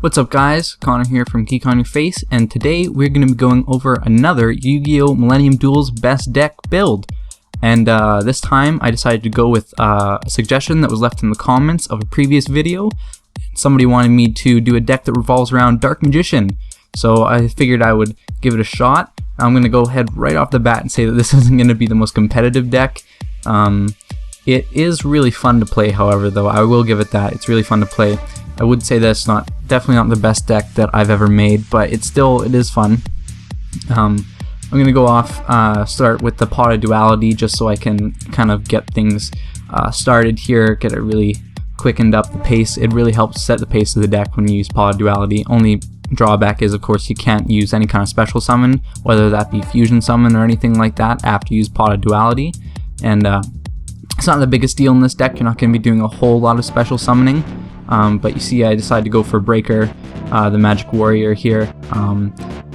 What's up guys, Connor here from Geek on Your Face, and today we're going to be going over another Yu-Gi-Oh! Millennium Duels best deck build. And this time I decided to go with a suggestion that was left in the comments of a previous video. Somebody wanted me to do a deck that revolves around Dark Magician, so I figured I would give it a shot. I'm going to go ahead right off the bat and say that this isn't going to be the most competitive deck. It is really fun to play, however, though. I will give it that. It's really fun to play. I would say that it's definitely not the best deck that I've ever made, but it is fun. I'm going to go off, start with the Pot of Duality, just so I can kind of get things started here, get it really quickened up the pace. It really helps set the pace of the deck when you use Pot of Duality. Only drawback is, of course, you can't use any kind of special summon, whether that be Fusion Summon or anything like that, after you use Pot of Duality. And it's not the biggest deal in this deck. You're not going to be doing a whole lot of special summoning. But you see, I decided to go for Breaker, the Magic Warrior here,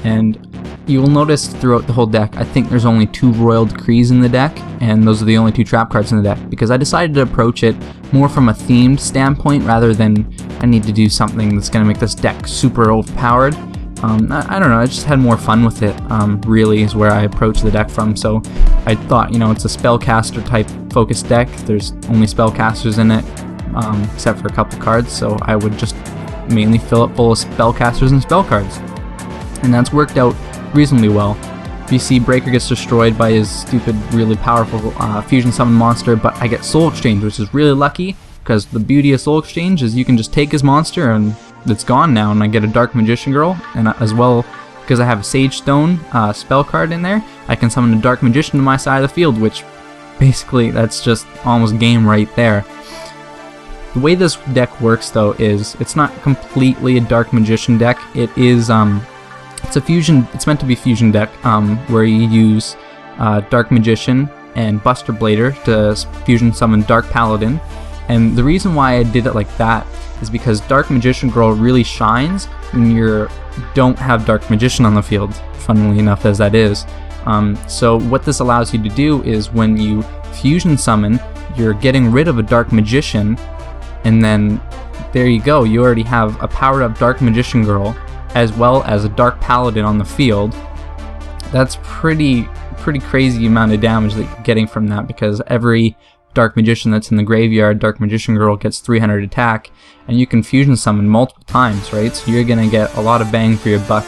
and you will notice throughout the whole deck, I think there's only 2 Royal Decrees in the deck, and those are the only 2 trap cards in the deck, because I decided to approach it more from a themed standpoint rather than I need to do something that's going to make this deck super overpowered. I don't know, I just had more fun with it, really, is where I approached the deck from. So I thought, you know, it's a spellcaster type focused deck, there's only spellcasters in it, except for a couple cards, so I would just mainly fill it full of spellcasters and spell cards. And that's worked out reasonably well. You see, Breaker gets destroyed by his stupid, really powerful Fusion Summon monster, but I get Soul Exchange, which is really lucky, because the beauty of Soul Exchange is you can just take his monster and it's gone now, and I get a Dark Magician Girl, and as well, because I have a Sage Stone spell card in there, I can summon a Dark Magician to my side of the field, which basically, that's just almost game right there. The way this deck works, though, is it's not completely a Dark Magician deck. It is it's a fusion. It's meant to be a fusion deck where you use Dark Magician and Buster Blader to fusion summon Dark Paladin. And the reason why I did it like that is because Dark Magician Girl really shines when you don't have Dark Magician on the field. Funnily enough, as that is. So what this allows you to do is when you fusion summon, you're getting rid of a Dark Magician. And then, there you go, you already have a powered up Dark Magician Girl, as well as a Dark Paladin on the field. That's pretty crazy amount of damage that you're getting from that, because every Dark Magician that's in the graveyard, Dark Magician Girl gets 300 attack, and you can fusion summon multiple times, right? So you're gonna get a lot of bang for your buck,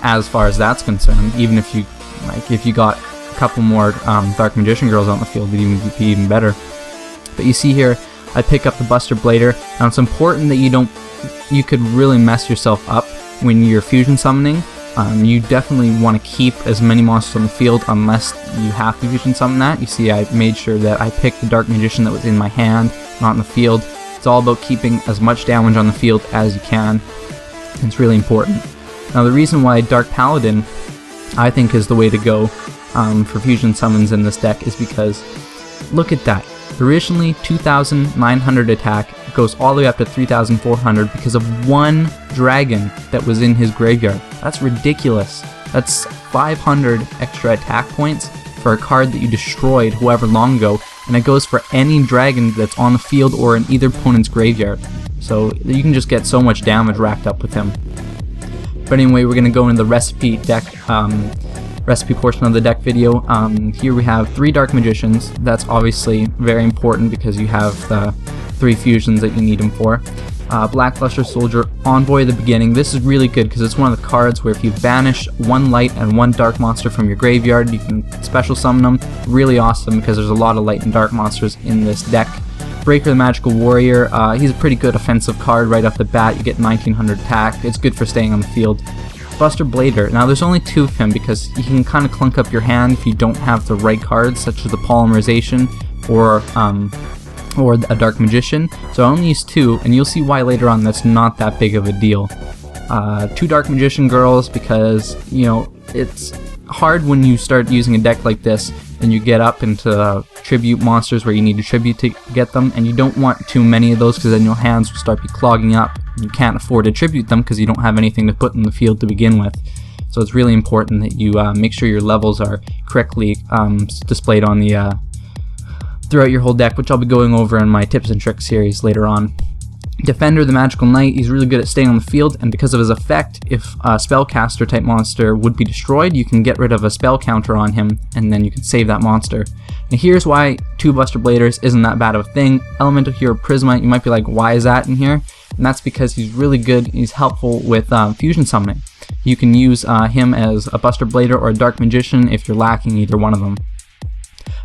as far as that's concerned. Even if you got a couple more Dark Magician Girls on the field, it'd be even better. But you see here, I pick up the Buster Blader. Now it's important that you could really mess yourself up when you're fusion summoning. You definitely want to keep as many monsters on the field unless you have to fusion summon that. You see, I made sure that I picked the Dark Magician that was in my hand, not in the field. It's all about keeping as much damage on the field as you can. It's really important. Now the reason why Dark Paladin, I think, is the way to go for fusion summons in this deck is because, look at that. Originally 2,900 attack, goes all the way up to 3,400 because of one dragon that was in his graveyard. That's ridiculous. That's 500 extra attack points for a card that you destroyed however long ago, and it goes for any dragon that's on the field or in either opponent's graveyard. So you can just get so much damage racked up with him. But anyway, we're going to go into the recipe deck. Recipe portion of the deck video. Here we have 3 Dark Magicians. That's obviously very important because you have the 3 fusions that you need them for. Blackluster Soldier, Envoy at the beginning. This is really good because it's one of the cards where if you banish 1 light and 1 dark monster from your graveyard, you can special summon them. Really awesome because there's a lot of light and dark monsters in this deck. Breaker the Magical Warrior, he's a pretty good offensive card right off the bat. You get 1900 attack. It's good for staying on the field. Buster Blader. Now there's only 2 of him because he can kind of clunk up your hand if you don't have the right cards, such as the Polymerization or a Dark Magician. So I only use 2, and you'll see why later on that's not that big of a deal. 2 Dark Magician Girls because, you know, it's hard when you start using a deck like this and you get up into tribute monsters where you need to tribute to get them, and you don't want too many of those because then your hands will start clogging up. You can't afford to tribute them because you don't have anything to put in the field to begin with. So it's really important that you make sure your levels are correctly displayed on the throughout your whole deck, which I'll be going over in my tips and tricks series later on. Defender, the Magical Knight, he's really good at staying on the field, and because of his effect, if a Spellcaster type monster would be destroyed, you can get rid of a spell counter on him, and then you can save that monster. And here's why 2 Buster Bladers isn't that bad of a thing. Elemental Hero Prisma, you might be like, why is that in here? And that's because he's really good, he's helpful with fusion summoning. You can use him as a Buster Blader or a Dark Magician if you're lacking either one of them.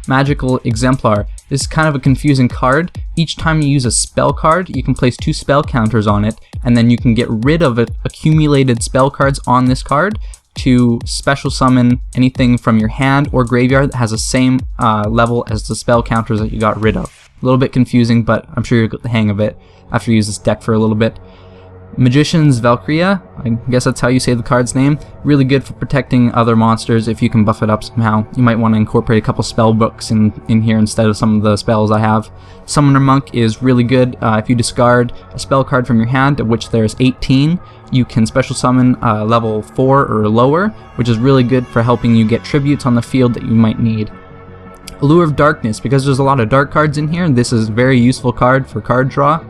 Magical Exemplar. This is kind of a confusing card. Each time you use a spell card, you can place 2 spell counters on it, and then you can get rid of accumulated spell cards on this card to special summon anything from your hand or graveyard that has the same level as the spell counters that you got rid of. A little bit confusing, but I'm sure you'll get the hang of it after you use this deck for a little bit. Magician's Valkyria, I guess that's how you say the card's name. Really good for protecting other monsters if you can buff it up somehow. You might want to incorporate a couple spell books in here instead of some of the spells I have. Summoner Monk is really good. If you discard a spell card from your hand, of which there's 18, you can special summon level 4 or lower, which is really good for helping you get tributes on the field that you might need. Allure of Darkness, because there's a lot of dark cards in here, this is a very useful card for card draw.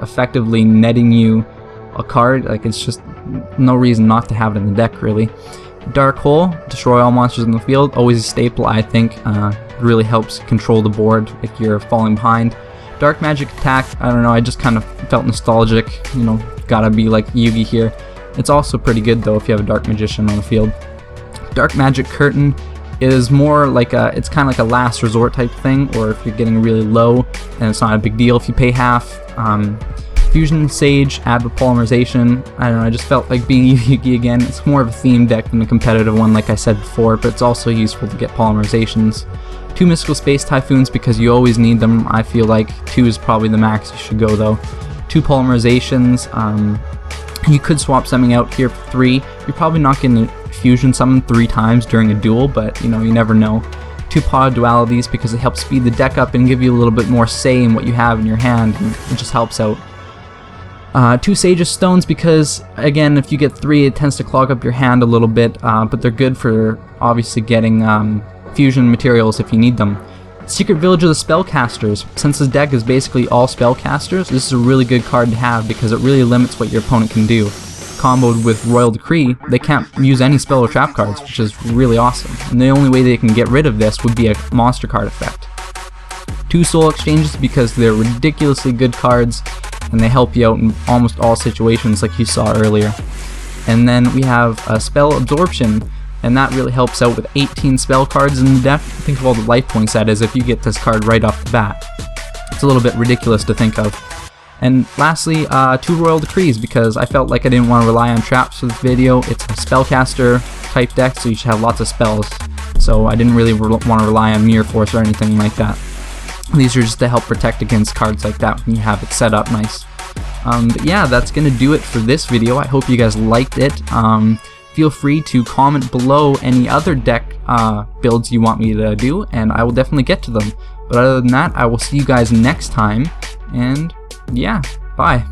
Effectively netting you a card, like it's just no reason not to have it in the deck really. Dark Hole, destroy all monsters in the field, always a staple I think, really helps control the board if you're falling behind. Dark Magic Attack, I don't know, I just kind of felt nostalgic, you know, gotta be like Yugi here. It's also pretty good though if you have a Dark Magician on the field. Dark Magic Curtain is more like it's kind of like a last resort type thing, or if you're getting really low and it's not a big deal if you pay half. Fusion Sage, add Polymerization. I don't know, I just felt like being Yugi again. It's more of a theme deck than a competitive one like I said before, but it's also useful to get Polymerizations. 2 Mystical Space Typhoons because you always need them. I feel like 2 is probably the max you should go though. 2 Polymerizations. You could swap something out here for 3. You're probably not going to fusion summon 3 times during a duel, but you know, you never know. 2 Pod Dualities because it helps speed the deck up and give you a little bit more say in what you have in your hand, and it just helps out. 2 Sage's Stones because, again, if you get 3 it tends to clog up your hand a little bit, but they're good for obviously getting fusion materials if you need them. Secret Village of the Spellcasters. Since this deck is basically all Spellcasters, this is a really good card to have because it really limits what your opponent can do. Comboed with Royal Decree, they can't use any spell or trap cards, which is really awesome. And the only way they can get rid of this would be a monster card effect. 2 Soul Exchanges because they're ridiculously good cards and they help you out in almost all situations like you saw earlier. And then we have a Spell Absorption, and that really helps out with 18 spell cards in the deck. Think of all the life points that is if you get this card right off the bat. It's a little bit ridiculous to think of. And lastly, 2 Royal Decrees because I felt like I didn't want to rely on traps for this video. It's a spellcaster type deck, so you should have lots of spells. So I didn't really want to rely on Mirror Force or anything like that. These are just to help protect against cards like that when you have it set up nice. But yeah, that's going to do it for this video. I hope you guys liked it. Feel free to comment below any other deck builds you want me to do, and I will definitely get to them. But other than that, I will see you guys next time, and yeah, bye.